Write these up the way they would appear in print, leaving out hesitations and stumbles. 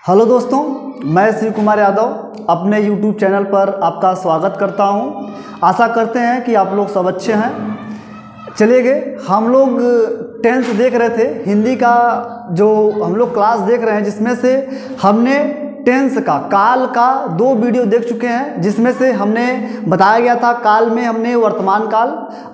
Hello दोस्तों, मैं श्री कुमार यादव अपने YouTube चैनल पर आपका स्वागत करता हूं। आशा करते हैं कि आप लोग सब अच्छे हैं। चलिए गए हम लोग टेंस देख रहे थे, हिंदी का जो हम लोग क्लास देख रहे हैं, जिसमें से हमने टेंस का काल का 2 वीडियो देख चुके हैं। जिसमें से हमने बताया गया था काल में हमने वर्तमान काल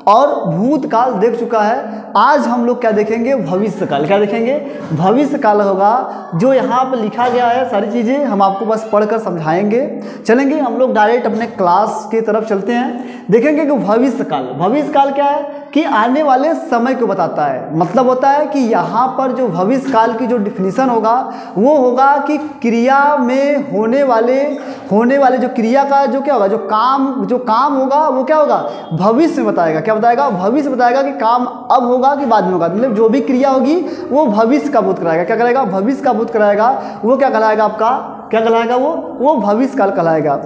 और भूतकाल देख चुका है। आज हम लोग क्या देखेंगे? भविष्य काल। क्या देखेंगे? भविष्य काल होगा। जो यहाँ पर लिखा गया है सारी चीज़ें हम आपको बस पढ़कर समझाएंगे। चलेंगे हम लोग डायरेक्ट अपने क्लास की तरफ चलते हैं। देखेंगे कि भविष्य काल क्या है कि आने वाले समय को बताता है। मतलब होता है कि यहाँ पर जो भविष्य काल की जो डिफिनीशन होगा वो होगा कि क्रिया में होने वाले जो क्रिया का जो क्या होगा, जो काम होगा वो क्या होगा, भविष्य में बताएगा। क्या बताएगा? भविष्य बताएगा कि काम अब होगा कि बाद में होगा। मतलब जो भी क्रिया होगी वो भविष्य का बोध कराएगा। क्या कराएगा? भविष्य का बोध कराएगा। वो क्या कहलाएगा? आपका क्या कहलाएगा? वो भविष्य काल कहलाएगा।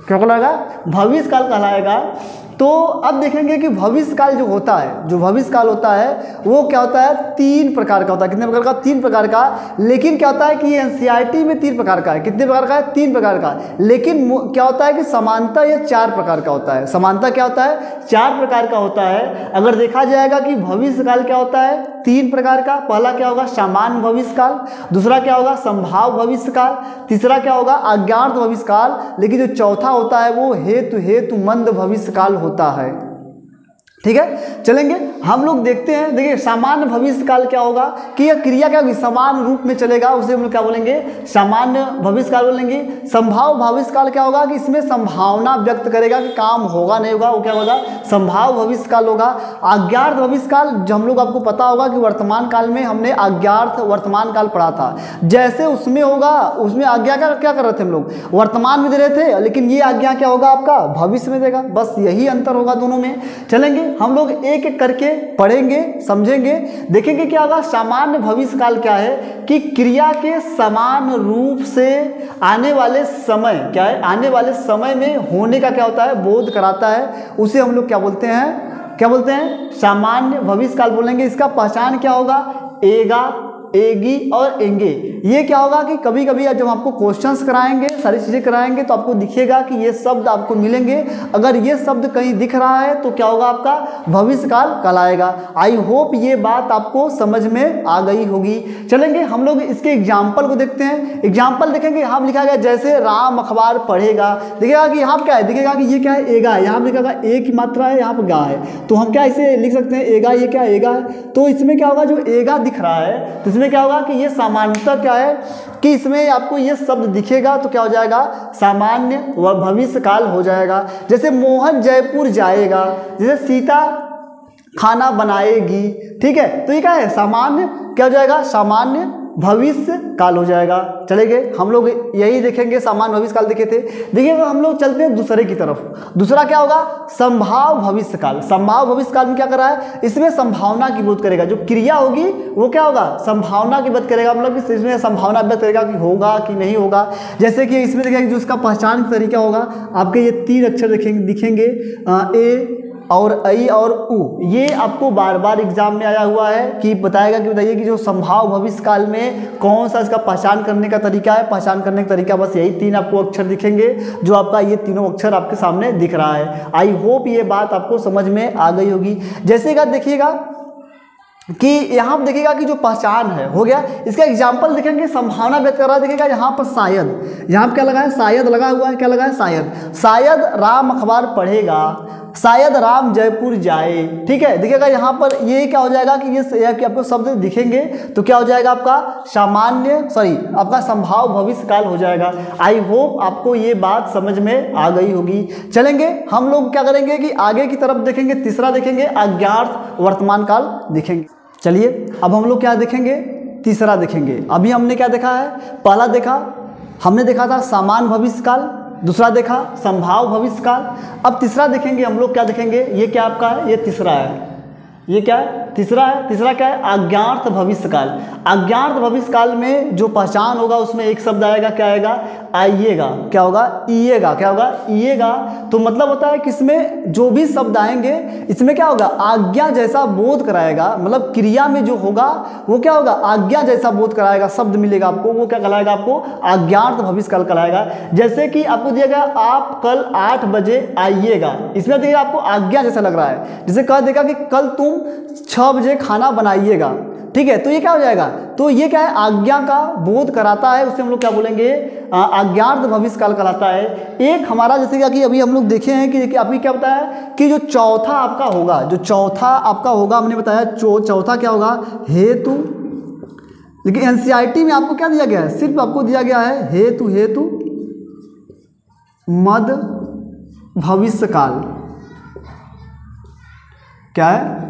क्या कहलाएगा? भविष्य काल कहलाएगा। तो अब देखेंगे कि भविष्य काल जो होता है, जो भविष्य काल होता है वो क्या होता है? 3 प्रकार का होता है। कितने प्रकार का? 3 प्रकार का। लेकिन क्या होता है कि ये एनसीईआरटी में 3 प्रकार का है। कितने प्रकार का है? 3 प्रकार का। लेकिन क्या होता है कि समानता ये 4 प्रकार का होता है। समानता क्या होता है? 4 प्रकार का होता है। अगर देखा जाएगा कि भविष्य काल क्या होता है? 3 प्रकार का। पहला क्या होगा? सामान्य भविष्य काल। दूसरा क्या होगा? संभाव्य भविष्य काल। तीसरा क्या होगा? अज्ञात भविष्य काल। लेकिन जो चौथा होता है वो हेतु मंद भविष्य काल होता है। ठीक है, चलेंगे हम लोग देखते हैं। देखिए सामान्य भविष्य काल क्या होगा कि यह क्रिया क्या होगी, समान रूप में चलेगा, उसे हम लोग क्या बोलेंगे? सामान्य भविष्य काल बोलेंगे। संभाव्य भविष्य काल क्या होगा कि इसमें संभावना व्यक्त करेगा कि काम होगा नहीं होगा, वो क्या होगा? संभाव्य भविष्य काल होगा। अज्ञात भविष्य काल, जो हम लोग आपको पता होगा कि वर्तमान काल में हमने अज्ञात वर्तमान काल पढ़ा था। जैसे उसमें होगा, उसमें आज्ञा का क्या कर रहे थे हम लोग? वर्तमान में दे रहे थे, लेकिन ये आज्ञा क्या होगा आपका? भविष्य में देगा। बस यही अंतर होगा दोनों में। चलेंगे हम लोग एक एक करके पढ़ेंगे, समझेंगे, देखेंगे क्या होगा। सामान्य भविष्य काल क्या है कि क्रिया के समान रूप से आने वाले समय क्या है, आने वाले समय में होने का क्या होता है? बोध कराता है। उसे हम लोग क्या बोलते हैं? क्या बोलते हैं? सामान्य भविष्य काल बोलेंगे। इसका पहचान क्या होगा? एगा, एगी और एंगे। ये क्या होगा कि कभी कभी जब आपको क्वेश्चंस कराएंगे, सारी चीज़ें कराएंगे, तो आपको दिखेगा कि ये शब्द आपको मिलेंगे। अगर ये शब्द कहीं दिख रहा है तो क्या होगा? आपका भविष्य काल कहलाएगा। आई होप ये बात आपको समझ में आ गई होगी। चलेंगे हम लोग इसके एग्जाम्पल को देखते हैं। एग्जाम्पल देखेंगे। यहाँ लिखा गया जैसे राम अखबार पढ़ेगा। दिखेगा कि यहाँ क्या है? दिखेगा कि ये क्या है? एगा है। यहाँ लिखेगा ए की मात्रा है, यहाँ पर गा है। तो हम क्या इसे लिख सकते हैं? एगा। ये क्या? एगा है। तो इसमें क्या होगा? जो एगा दिख रहा है तो इसमें क्या होगा कि ये सामान्यता क्या है कि इसमें आपको ये शब्द दिखेगा तो क्या हो जाएगा? सामान्य व भविष्य काल हो जाएगा। जैसे मोहन जयपुर जाएगा, जैसे सीता खाना बनाएगी। ठीक है, तो ये क्या है? सामान्य क्या हो जाएगा? सामान्य भविष्य काल हो जाएगा। चलेंगे हम लोग यही देखेंगे। सामान्य भविष्य काल देखे थे। देखिएगा हम लोग चलते हैं दूसरे की तरफ। दूसरा क्या होगा? संभाव्य भविष्य काल। संभाव्य भविष्य काल में क्या कर रहा है? इसमें संभावना की बोध करेगा। जो क्रिया होगी वो क्या होगा? संभावना की बोध करेगा। मतलब कि इसमें संभावना व्यक्त करेगा कि होगा कि नहीं होगा। जैसे कि इसमें देखेंगे जो इसका पहचान का तरीका होगा, आपके ये 3 अक्षर दिखेंगे ए और ऐ और उ। ये आपको बार बार एग्जाम में आया हुआ है कि बताएगा कि बताइए कि जो संभाव्य भविष्य काल में कौन सा इसका पहचान करने का तरीका है। पहचान करने का तरीका बस यही 3 आपको अक्षर दिखेंगे, जो आपका ये तीनों अक्षर आपके सामने दिख रहा है। आई होप ये बात आपको समझ में आ गई होगी। जैसे कि देखिएगा कि यहाँ पर देखिएगा कि जो पहचान है हो गया। इसका एग्जाम्पल देखेंगे, संभावना व्यक्त कर रहा है। देखिएगा यहाँ पर शायद, यहाँ पर क्या लगा है? शायद लगा हुआ है। क्या लगा है? शायद। शायद राम अखबार पढ़ेगा, शायद राम जयपुर जाए। ठीक है, देखिएगा यहाँ पर ये क्या हो जाएगा कि ये कि आपको शब्द दिखेंगे तो क्या हो जाएगा? आपका आपका संभाव्य भविष्य काल हो जाएगा। आई होप आपको ये बात समझ में आ गई होगी। चलेंगे हम लोग क्या करेंगे कि आगे की तरफ देखेंगे। तीसरा देखेंगे अज्ञात वर्तमान काल देखेंगे। चलिए अब हम लोग क्या देखेंगे? तीसरा देखेंगे। अभी हमने क्या देखा है? पहला हमने देखा था सामान्य भविष्य काल, दूसरा देखा संभाव्य भविष्य काल। अब तीसरा देखेंगे हम लोग। क्या देखेंगे? ये क्या आपका है? ये तीसरा है। ये क्या है, तीसरा है। तीसरा क्या है, अज्ञात भविष्यकाल। अज्ञात भविष्यकाल में जो पहचान होगा उसमें एक शब्द आएगा, क्या आएगा, आइएगा। क्या होगा, इएगा। क्या होगा, इएगा। तो मतलब होता है कि इसमें जो भी शब्द आएंगे इसमें क्या होगा, आज्ञा जैसा बोध कराएगा। मतलब क्रिया में जो होगा वो क्या होगा, आज्ञा जैसा बोध कराएगा। शब्द मिलेगा आपको, वो क्या कहलाएगा, आपको अज्ञात भविष्यकाल कहलाएगा। जैसे कि आपको दिया गया आप कल 8 बजे आइएगा, इसमें देखिए आपको आज्ञा जैसा लग रहा है। जैसे कह देगा कि कल तुम 6 बजे खाना बनाइएगा, ठीक है, तो ये क्या हो जाएगा, तो ये क्या है, आज्ञा का बोध कराता है। उसे हम लोग क्या बोलेंगे, अज्ञात भविष्यकाल कहलाता है। एक हमारा जैसे कि अभी हम लोग देखे हैं कि अभी क्या बताया कि जो चौथा आपका होगा, जो चौथा आपका होगा, हमने बताया चौथा क्या होगा, हेतु। लेकिन एनसीईआरटी में आपको क्या दिया गया है, सिर्फ आपको दिया गया है हेतु, हेतु मद भविष्यकाल। क्या है,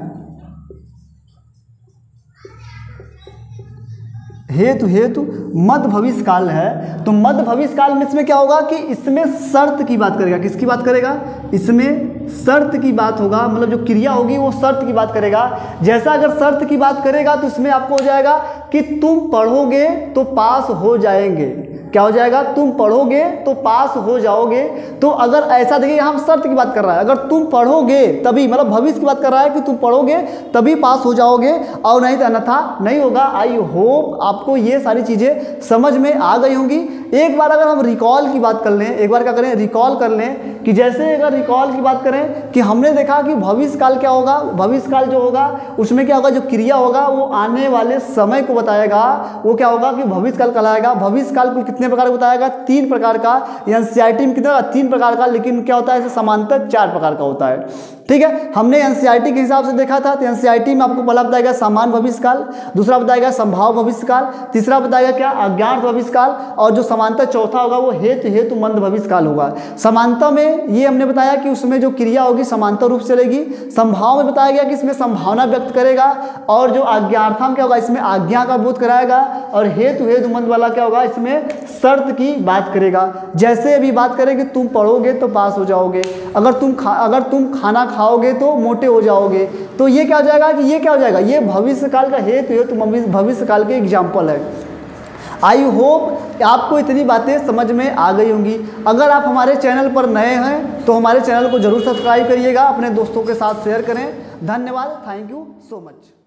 हेतु, हेतु मध्य भविष्यकाल है। तो मध्य भविष्यकाल में इसमें क्या होगा कि इसमें शर्त की बात करेगा। किसकी बात करेगा, इसमें शर्त की बात होगा। मतलब जो क्रिया होगी वो शर्त की बात करेगा। जैसा अगर शर्त की बात करेगा तो इसमें आपको हो जाएगा कि तुम पढ़ोगे तो पास हो जाएंगे। क्या हो जाएगा, तुम पढ़ोगे तो पास हो जाओगे। तो अगर ऐसा देखिए हम शर्त की बात कर रहा है, अगर तुम पढ़ोगे तभी, मतलब भविष्य की बात कर रहा है कि तुम पढ़ोगे तभी पास हो जाओगे, और नहीं तो अन्यथा नहीं होगा। आई होप आपको ये सारी चीज़ें समझ में आ गई होंगी। एक बार अगर हम रिकॉल की बात कर लें, एक बार क्या करें, रिकॉल कर लें कि जैसे अगर रिकॉल की बात करें कि हमने देखा कि भविष्यकाल क्या होगा, भविष्यकाल जो होगा उसमें क्या होगा, जो क्रिया होगा वो आने वाले समय को बताएगा। वो क्या होगा कि भविष्यकाल कहलाएगा। भविष्यकाल को कितने प्रकार का बताएगा, 3 प्रकार का। एनसीईआरटी में कितना, 3 प्रकार का, लेकिन क्या होता है इसे समांतर 4 प्रकार का होता है। ठीक है, हमने एनसीईआरटी के हिसाब से देखा था। तो एनसीईआरटी में आपको पहला बताएगा सामान्य भविष्यकाल, दूसरा बताएगा संभाव्य भविष्यकाल, तीसरा बताएगा क्या, अज्ञात भविष्यकाल, और जो समांतर चौथा होगा वो हेतु मंद भविष्यकाल होगा। समानता में ये हमने बताया कि उसमें जो क्रिया होगी समांतर रूप से रहेगी। संभाव में बताया गया कि इसमें संभावना व्यक्त करेगा, और जो अज्ञार्थम क्या होगा, इसमें आज्ञा का बोध कराएगा, और हेतु मंद वाला क्या होगा, इसमें शर्त की बात करेगा। जैसे अभी बात करें कि तुम पढ़ोगे तो पास हो जाओगे, अगर तुम खाना खाओगे तो मोटे हो जाओगे, तो ये क्या हो जाएगा कि ये क्या हो जाएगा, ये भविष्यकाल का हेतु भविष्यकाल के एग्जाम्पल है। आई होप आपको इतनी बातें समझ में आ गई होंगी। अगर आप हमारे चैनल पर नए हैं तो हमारे चैनल को जरूर सब्सक्राइब करिएगा, अपने दोस्तों के साथ शेयर करें। धन्यवाद, थैंक यू सो मच।